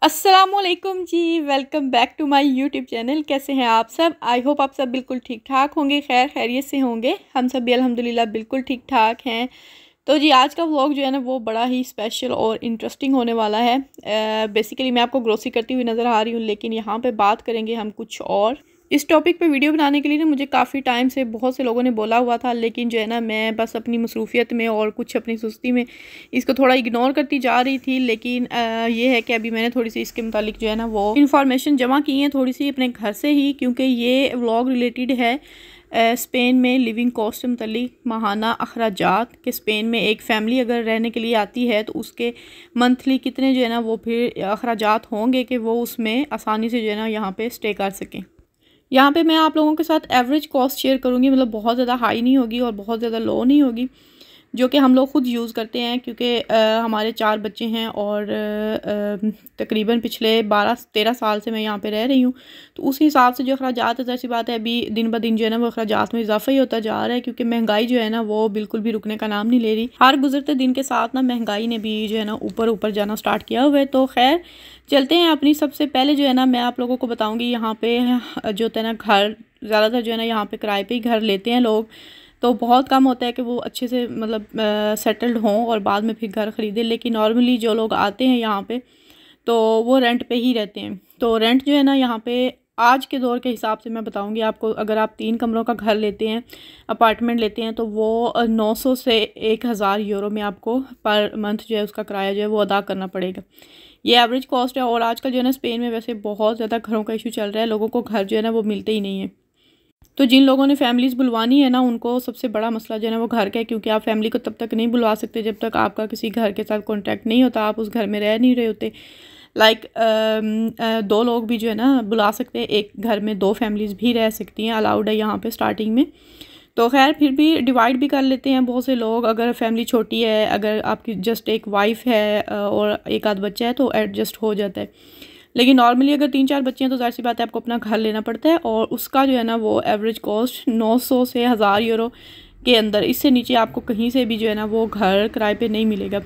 अस्सलामुअलैकुम जी, welcome back to my YouTube channel. कैसे हैं आप सब? आई होप आप सब बिल्कुल ठीक ठाक होंगे, खैर खैरियत से होंगे। हम सब भी अल्हम्दुलिल्लाह बिल्कुल ठीक ठाक हैं। तो जी आज का व्लॉग जो है ना वो बड़ा ही स्पेशल और इंटरेस्टिंग होने वाला है। बेसिकली मैं आपको ग्रोसरी करती हुई नज़र आ रही हूँ, लेकिन यहाँ पे बात करेंगे हम कुछ और। इस टॉपिक पे वीडियो बनाने के लिए ना मुझे काफ़ी टाइम से बहुत से लोगों ने बोला हुआ था, लेकिन जो है ना मैं बस अपनी मसरूफियत में और कुछ अपनी सुस्ती में इसको थोड़ा इग्नोर करती जा रही थी। लेकिन ये है कि अभी मैंने थोड़ी सी इसके मुतालिक जो है ना वो इन्फॉर्मेशन जमा की है थोड़ी सी अपने घर से ही, क्योंकि ये व्लॉग रिलेटेड है स्पेन में लिविंग कॉस्ट से मुतल्लिक माहाना अखराजात के। स्पेन में एक फ़ैमिली अगर रहने के लिए आती है तो उसके मंथली कितने जो है ना वो फिर अखराजात होंगे कि वो उसमें आसानी से जो है ना यहाँ पे स्टे कर सकें। यहाँ पे मैं आप लोगों के साथ एवरेज कॉस्ट शेयर करूँगी, मतलब बहुत ज़्यादा हाई नहीं होगी और बहुत ज़्यादा लो नहीं होगी, जो कि हम लोग ख़ुद यूज़ करते हैं, क्योंकि हमारे 4 बच्चे हैं और तकरीबन पिछले 12-13 साल से मैं यहाँ पे रह रही हूँ। तो उस हिसाब से जो अखराजात है, ज़ाहिर-सी बात है अभी दिन ब दिन जो है ना वो अखराजात में इजाफा ही होता जा रहा है, क्योंकि महंगाई जो है ना वो बिल्कुल भी रुकने का नाम नहीं ले रही। हर गुजरते दिन के साथ ना महंगाई ने भी जो है ना ऊपर जाना स्टार्ट किया हुआ है। तो खैर चलते हैं अपनी। सबसे पहले जो है ना मैं आप लोगों को बताऊँगी यहाँ पर जो है ना घर ज़्यादातर जो है ना यहाँ पर किराए पर ही घर लेते हैं लोग। तो बहुत कम होता है कि वो अच्छे से मतलब सेटल्ड हों और बाद में फिर घर ख़रीदें। लेकिन नॉर्मली जो लोग आते हैं यहाँ पे तो वो रेंट पे ही रहते हैं। तो रेंट जो है ना यहाँ पे आज के दौर के हिसाब से मैं बताऊंगी आपको, अगर आप 3 कमरों का घर लेते हैं, अपार्टमेंट लेते हैं, तो वो 900 से 1000 यूरो में आपको पर मंथ जो है उसका किराया जो है वो अदा करना पड़ेगा। ये एवरेज कॉस्ट है। और आजकल जो है ना स्पेन में वैसे बहुत ज़्यादा घरों का इशू चल रहा है, लोगों को घर जो है ना वो मिलते ही नहीं है। तो जिन लोगों ने फैमिलीज़ बुलवानी है ना उनको सबसे बड़ा मसला जो है ना वो घर का है, क्योंकि आप फैमिली को तब तक नहीं बुलवा सकते जब तक आपका किसी घर के साथ कॉन्टैक्ट नहीं होता, आप उस घर में रह नहीं रहे होते। लाइक 2 लोग भी जो है ना बुला सकते हैं, एक घर में 2 फैमिलीज़ भी रह सकती हैं, अलाउड है यहाँ पे स्टार्टिंग में। तो खैर फिर भी डिवाइड भी कर लेते हैं बहुत से लोग। अगर फैमिली छोटी है, अगर आपकी जस्ट एक वाइफ है और एक आध बच्चा है तो एडजस्ट हो जाता है। लेकिन नॉर्मली अगर 3-4 बच्चे हैं तो ज़ाहिर सी बात है आपको अपना घर लेना पड़ता है, और उसका जो है ना वो एवरेज कॉस्ट 900 से 1000 यूरो के अंदर। इससे नीचे आपको कहीं से भी जो है ना वो घर किराए पे नहीं मिलेगा।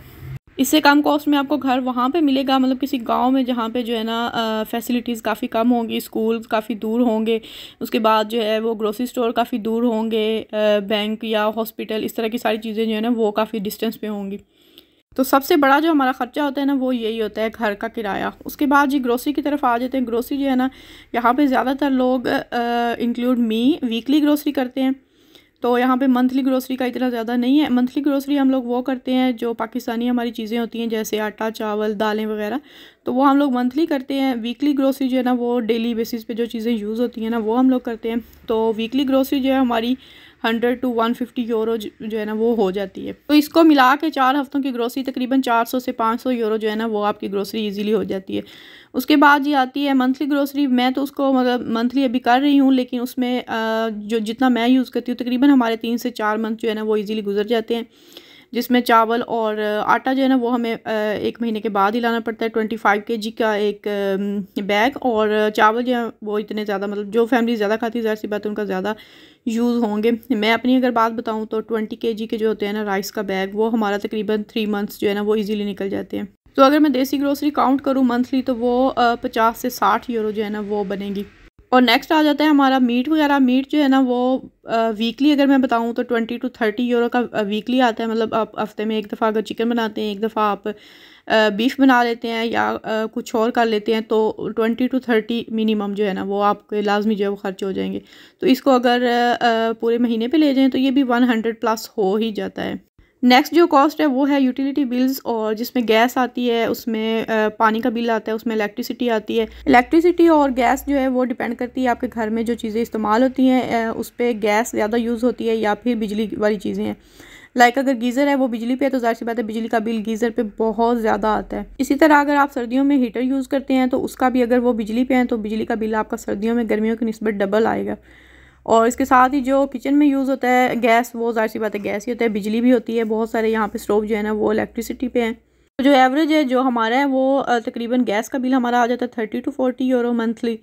इससे कम कॉस्ट में आपको घर वहाँ पे मिलेगा, मतलब किसी गांव में जहाँ पे जो है ना फैसिलिटीज़ काफ़ी कम होंगी, स्कूल काफ़ी दूर होंगे, उसके बाद जो है वो ग्रोसरी स्टोर काफ़ी दूर होंगे, बैंक या हॉस्पिटल, इस तरह की सारी चीज़ें जो है ना वो काफ़ी डिस्टेंस पे होंगी। तो सबसे बड़ा जो हमारा ख़र्चा होता है ना वो यही होता है, घर का किराया। उसके बाद जी ग्रोसरी की तरफ आ जाते हैं। ग्रोसरी जो है ना यहाँ पे ज़्यादातर लोग इंक्लूड मी वीकली ग्रोसरी करते हैं। तो यहाँ पे मंथली ग्रोसरी का इतना ज़्यादा नहीं है। मंथली ग्रोसरी हम लोग वो करते हैं जो पाकिस्तानी हमारी चीज़ें होती हैं, जैसे आटा, चावल, दालें वगैरह, तो वो हम लोग मंथली करते हैं। वीकली ग्रोसरी जो है ना वो डेली बेसिस पे जो चीज़ें यूज़ होती हैं ना वो हम लोग करते हैं। तो वीकली ग्रोसरी जो है हमारी 100 to 150 यूरो जो है ना वो हो जाती है। तो इसको मिला के 4 हफ्तों की ग्रोसरी तकरीबन 400 से 500 यूरो जो है ना वो आपकी ग्रोसरी इजीली हो जाती है। उसके बाद ये आती है मंथली ग्रोसरी। मैं तो उसको मतलब मंथली अभी कर रही हूँ, लेकिन उसमें जो जितना मैं यूज़ करती हूँ तकरीबन हमारे 3 से 4 मंथ जो है ना वो ईज़िली गुजर जाते हैं, जिसमें चावल और आटा जो है ना वो हमें 1 महीने के बाद ही लाना पड़ता है। 25 kg का एक बैग। और चावल जो है वो इतने ज़्यादा, मतलब जो फैमिली ज़्यादा खाती है ज़ाहिर सी बात है उनका ज़्यादा यूज़ होंगे। मैं अपनी अगर बात बताऊं तो 20 kg के जो होते हैं ना राइस का बैग, वो हमारा तकरीबन 3 मंथ्स जो है ना वो इजीली निकल जाते हैं। तो अगर मैं देसी ग्रोसरी काउंट करूं मंथली तो वो 50 से 60 यूरो जो है ना वो बनेगी। और नेक्स्ट आ जाता है हमारा मीट वगैरह। मीट जो है ना वो वीकली अगर मैं बताऊं तो 20 to 30 यूरो का वीकली आता है। मतलब आप हफ्ते में एक दफ़ा अगर चिकन बनाते हैं, एक दफ़ा आप बीफ बना लेते हैं या कुछ और कर लेते हैं, तो 20 to 30 मिनिमम जो है ना वो आपके लाजमी जो है वो खर्च हो जाएंगे। तो इसको अगर पूरे महीने पे ले जाएं तो ये भी 100 प्लस हो ही जाता है। नेक्स्ट जो कॉस्ट है वो है यूटिलिटी बिल्स, और जिसमें गैस आती है, उसमें पानी का बिल आता है, उसमें इलेक्ट्रिसिटी आती है। इलेक्ट्रिसिटी और गैस जो है वो डिपेंड करती है आपके घर में जो चीज़ें इस्तेमाल होती हैं उस पर गैस ज़्यादा यूज़ होती है या फिर बिजली वाली चीज़ें हैं। लाइक अगर गीज़र है वो बिजली पे है तो ज़ाहिर सी बात है बिजली का बिल गीज़र पे बहुत ज़्यादा आता है। इसी तरह अगर आप सर्दियों में हीटर यूज़ करते हैं तो उसका भी, अगर वो बिजली पे हैं तो बिजली का बिल आपका सर्दियों में गर्मियों की निस्बत डबल आएगा। और इसके साथ ही जो किचन में यूज़ होता है गैस, वो ज़ाहिर सी बात है गैस ही होता है, बिजली भी होती है। बहुत सारे यहाँ पे स्टोव जो है ना वो इलेक्ट्रिसिटी पे हैं। तो जो एवरेज है जो हमारा है वो तकरीबन गैस का बिल हमारा आ जाता है 30 to 40 यूरो मंथली।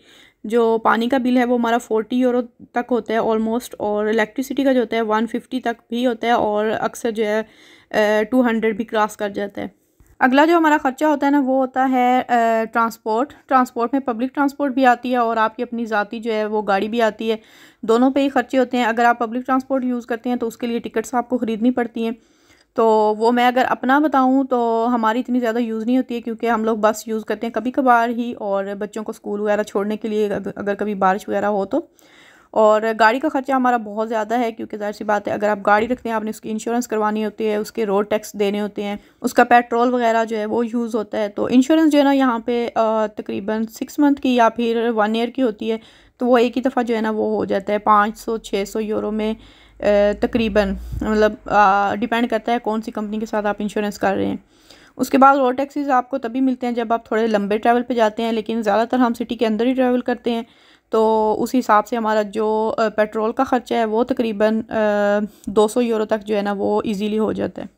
जो पानी का बिल है वो हमारा 40 यूरो तक होता है ऑलमोस्ट, और इलेक्ट्रिसिटी का जो होता है 150 तक भी होता है, और अक्सर जो है 200 भी क्रॉस कर जाता है। अगला जो हमारा ख़र्चा होता है ना वो होता है ट्रांसपोर्ट में पब्लिक ट्रांसपोर्ट भी आती है और आपकी अपनी ज़ाती जो है वो गाड़ी भी आती है। दोनों पे ही ख़र्चे होते हैं। अगर आप पब्लिक ट्रांसपोर्ट यूज़ करते हैं तो उसके लिए टिकट्स आपको ख़रीदनी पड़ती हैं। तो वो मैं अगर अपना बताऊं तो हमारी इतनी ज़्यादा यूज़ नहीं होती है, क्योंकि हम लोग बस यूज़ करते हैं कभी कभार ही, और बच्चों को स्कूल वगैरह छोड़ने के लिए अगर कभी बारिश वगैरह हो तो। और गाड़ी का ख़र्चा हमारा बहुत ज़्यादा है, क्योंकि ज़ाहिर सी बात है अगर आप गाड़ी रखते हैं आपने उसकी इंश्योरेंस करवानी होती है, उसके रोड टैक्स देने होते हैं, उसका पेट्रोल वगैरह जो है वो यूज़ होता है। तो इंश्योरेंस जो है ना यहाँ पे तकरीबन 6 मंथ की या फिर 1 ईयर की होती है। तो वो एक ही दफ़ा जो है ना वो हो जाता है 500-600 यूरो में तकरीबन, मतलब डिपेंड करता है कौन सी कंपनी के साथ आप इंश्योरेंस कर रहे हैं। उसके बाद रोड टैक्सीज आपको तभी मिलते हैं जब आप थोड़े लंबे ट्रैवल पे जाते हैं, लेकिन ज़्यादातर हम सिटी के अंदर ही ट्रैवल करते हैं। तो उस हिसाब से हमारा जो पेट्रोल का ख़र्चा है वो तकरीबन 200 यूरो तक जो है ना वो इजीली हो जाता है।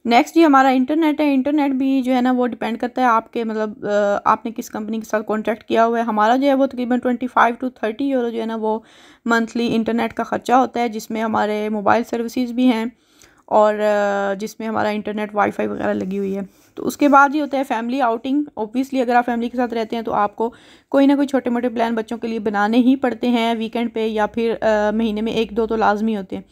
नेक्स्ट जी हमारा इंटरनेट है। इंटरनेट भी जो है ना वो डिपेंड करता है आपके मतलब आपने किस कंपनी के साथ कॉन्ट्रैक्ट किया हुआ है। हमारा जो है वो तकरीबन 25 to 30 यूरो जो है ना वो मंथली इंटरनेट का ख़र्चा होता है, जिसमें हमारे मोबाइल सर्विसेज भी हैं और जिसमें हमारा इंटरनेट वाईफाई वगैरह लगी हुई है। तो उसके बाद ये होता है फैमिली आउटिंग। ऑब्वियसली अगर आप फैमिली के साथ रहते हैं तो आपको कोई ना कोई छोटे मोटे प्लान बच्चों के लिए बनाने ही पड़ते हैं वीकेंड पे, या फिर महीने में 1-2 तो लाजमी होते हैं।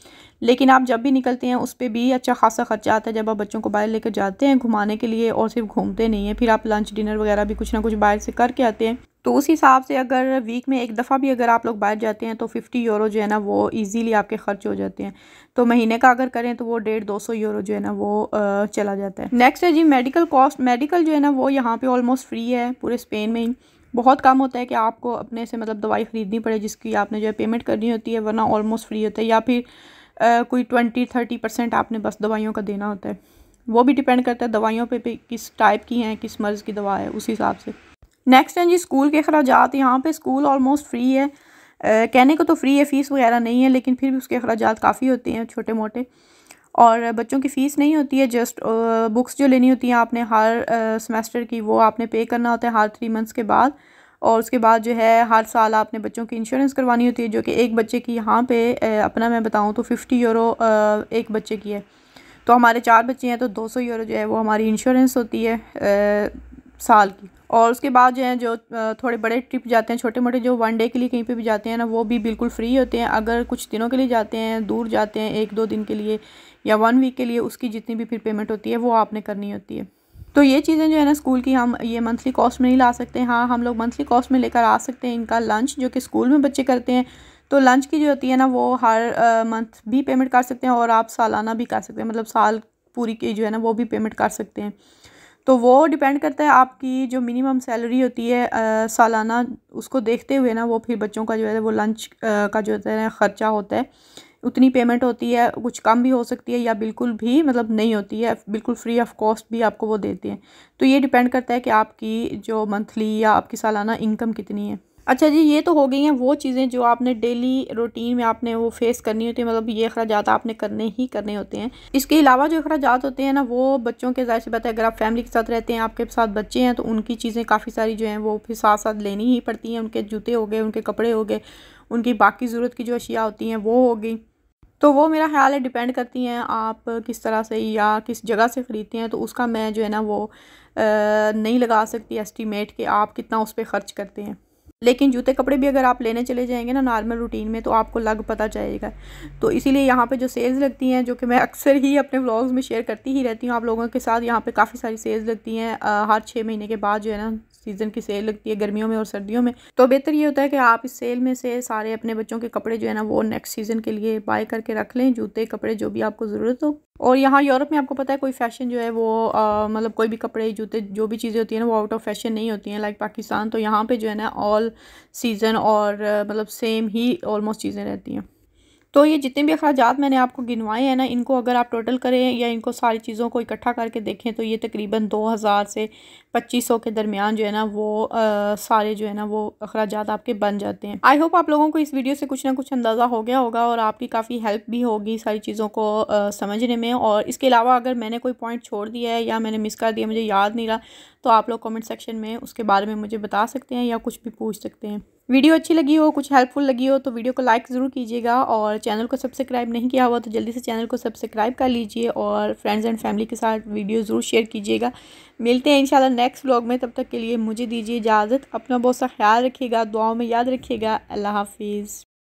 लेकिन आप जब भी निकलते हैं उस पर भी अच्छा खासा खर्चा आता है। जब आप बच्चों को बाहर लेकर जाते हैं घुमाने के लिए, और सिर्फ घूमते नहीं हैं, फिर आप लंच डिनर वगैरह भी कुछ ना कुछ बाहर से करके आते हैं। तो उस हिसाब से अगर वीक में एक दफ़ा भी अगर आप लोग बाहर जाते हैं तो 50 यूरो जो है ना वो इजीली आपके खर्च हो जाते हैं। तो महीने का अगर करें तो वो 150-200 यूरो जो है ना वो चला जाता है। नेक्स्ट है जी मेडिकल कॉस्ट। मेडिकल जो है ना वो यहाँ पे ऑलमोस्ट फ्री है पूरे स्पेन में ही। बहुत कम होता है कि आपको अपने से मतलब दवाई ख़रीदनी पड़े जिसकी आपने जो है पेमेंट करनी होती है, वरना ऑलमोस्ट फ्री होता है। या फिर कोई 20-30% आपने बस दवाइयों का देना होता है। वो भी डिपेंड करता है दवाइयों पे किस टाइप की हैं, किस मर्ज़ की दवा है, उस हिसाब से। नेक्स्ट है जी स्कूल के अखराजात। यहाँ पे स्कूल ऑलमोस्ट फ्री है। कहने को तो फ्री है, फ़ीस वगैरह नहीं है, लेकिन फिर भी उसके अखराजात काफ़ी होते हैं छोटे मोटे। और बच्चों की फ़ीस नहीं होती है, जस्ट बुक्स जो लेनी होती हैं आपने हर सेमेस्टर की वो आपने पे करना होता है हर 3 मंथ्स के बाद। और उसके बाद जो है हर साल आपने बच्चों की इंश्योरेंस करवानी होती है, जो कि एक बच्चे की यहाँ पे अपना मैं बताऊँ तो 50 यूरो एक बच्चे की है। तो हमारे 4 बच्चे हैं तो 200 यूरो जो है वो हमारी इंश्योरेंस होती है साल की। और उसके बाद जो है जो थोड़े बड़े ट्रिप जाते हैं छोटे मोटे, जो 1 डे के लिए कहीं पे भी जाते हैं ना, वो भी बिल्कुल फ्री होते हैं। अगर कुछ दिनों के लिए जाते हैं, दूर जाते हैं 1-2 दिन के लिए या 1 वीक के लिए, उसकी जितनी भी फिर पेमेंट होती है वो आपने करनी होती है। तो ये चीज़ें जो है ना स्कूल की हम ये मंथली कॉस्ट में नहीं ला सकते। हाँ, हम लोग मंथली कॉस्ट में लेकर आ सकते हैं इनका लंच, जो कि स्कूल में बच्चे करते हैं। तो लंच की जो होती है ना वो हर मंथ भी पेमेंट कर सकते हैं, और आप सालाना भी कर सकते हैं, मतलब साल पूरी की जो है ना वो भी पेमेंट कर सकते हैं। तो वो डिपेंड करता है आपकी जो मिनिमम सैलरी होती है सालाना, उसको देखते हुए ना वो फिर बच्चों का जो है वो लंच का जो होता है ख़र्चा होता है, उतनी पेमेंट होती है। कुछ कम भी हो सकती है या बिल्कुल भी मतलब नहीं होती है, बिल्कुल फ्री ऑफ कॉस्ट भी आपको वो देते हैं। तो ये डिपेंड करता है कि आपकी जो मंथली या आपकी सालाना इनकम कितनी है। अच्छा जी, ये तो हो गई हैं वो चीज़ें जो आपने डेली रूटीन में आपने वो फेस करनी होती है, मतलब ये अखराजात आपने करने ही करने होते हैं। इसके अलावा जो अखराजात होते हैं ना वो बच्चों के, ज़ाहिर सी बात है अगर आप फैमिली के साथ रहते हैं, आपके साथ बच्चे हैं, तो उनकी चीज़ें काफ़ी सारी जो हैं वो फिर साथ साथ लेनी ही पड़ती हैं। उनके जूते हो गए, उनके कपड़े हो गए, उनकी बाकी ज़रूरत की जो अशिया होती हैं वो हो गई। तो वो मेरा ख्याल है डिपेंड करती हैं आप किस तरह से या किस जगह से ख़रीदते हैं। तो उसका मैं जो है ना वो नहीं लगा सकती एस्टीमेट कि आप कितना उस पर ख़र्च करते हैं। लेकिन जूते कपड़े भी अगर आप लेने चले जाएंगे ना नॉर्मल रूटीन में, तो आपको लग पता चलेगा। तो इसीलिए यहाँ पे जो सेल्स लगती हैं, जो कि मैं अक्सर ही अपने व्लॉग्स में शेयर करती ही रहती हूँ आप लोगों के साथ, यहाँ पे काफ़ी सारी सेल्स लगती हैं हर 6 महीने के बाद जो है ना सीज़न की सेल लगती है, गर्मियों में और सर्दियों में। तो बेहतर ये होता है कि आप इस सेल में से सारे अपने बच्चों के कपड़े जो है ना वो नेक्स्ट सीज़न के लिए बाय करके रख लें, जूते कपड़े जो भी आपको ज़रूरत हो। और यहाँ यूरोप में आपको पता है कोई फैशन जो है वो मतलब कोई भी कपड़े जूते जो भी चीज़ें होती हैं ना वो आउट ऑफ फैशन नहीं होती हैं लाइक पाकिस्तान। तो यहाँ पे जो है ना ऑल सीज़न और मतलब सेम ही ऑलमोस्ट चीज़ें रहती हैं। तो ये जितने भी अखराजात मैंने आपको गिनवाए हैं ना, इनको अगर आप टोटल करें या इनको सारी चीज़ों को इकट्ठा करके देखें तो ये तकरीबन 2000 से 2500 के दरमियान जो है ना वो सारे जो है ना वो अखराजात आपके बन जाते हैं। आई होप आप लोगों को इस वीडियो से कुछ ना कुछ अंदाज़ा हो गया होगा और आपकी काफ़ी हेल्प भी होगी सारी चीज़ों को समझने में। और इसके अलावा अगर मैंने कोई पॉइंट छोड़ दिया है या मैंने मिस कर दिया, मुझे याद नहीं रहा, तो आप लोग कमेंट सेक्शन में उसके बारे में मुझे बता सकते हैं या कुछ भी पूछ सकते हैं। वीडियो अच्छी लगी हो, कुछ हेल्पफुल लगी हो तो वीडियो को लाइक ज़रूर कीजिएगा, और चैनल को सब्सक्राइब नहीं किया हुआ तो जल्दी से चैनल को सब्सक्राइब कर लीजिए, और फ्रेंड्स एंड फैमिली के साथ वीडियो ज़रूर शेयर कीजिएगा। मिलते हैं इंशाल्लाह नेक्स्ट व्लॉग में। तब तक के लिए मुझे दीजिए इजाज़त। अपना बहुत सा ख्याल रखिएगा, दुआओं में याद रखिएगा। अल्लाह हाफिज़।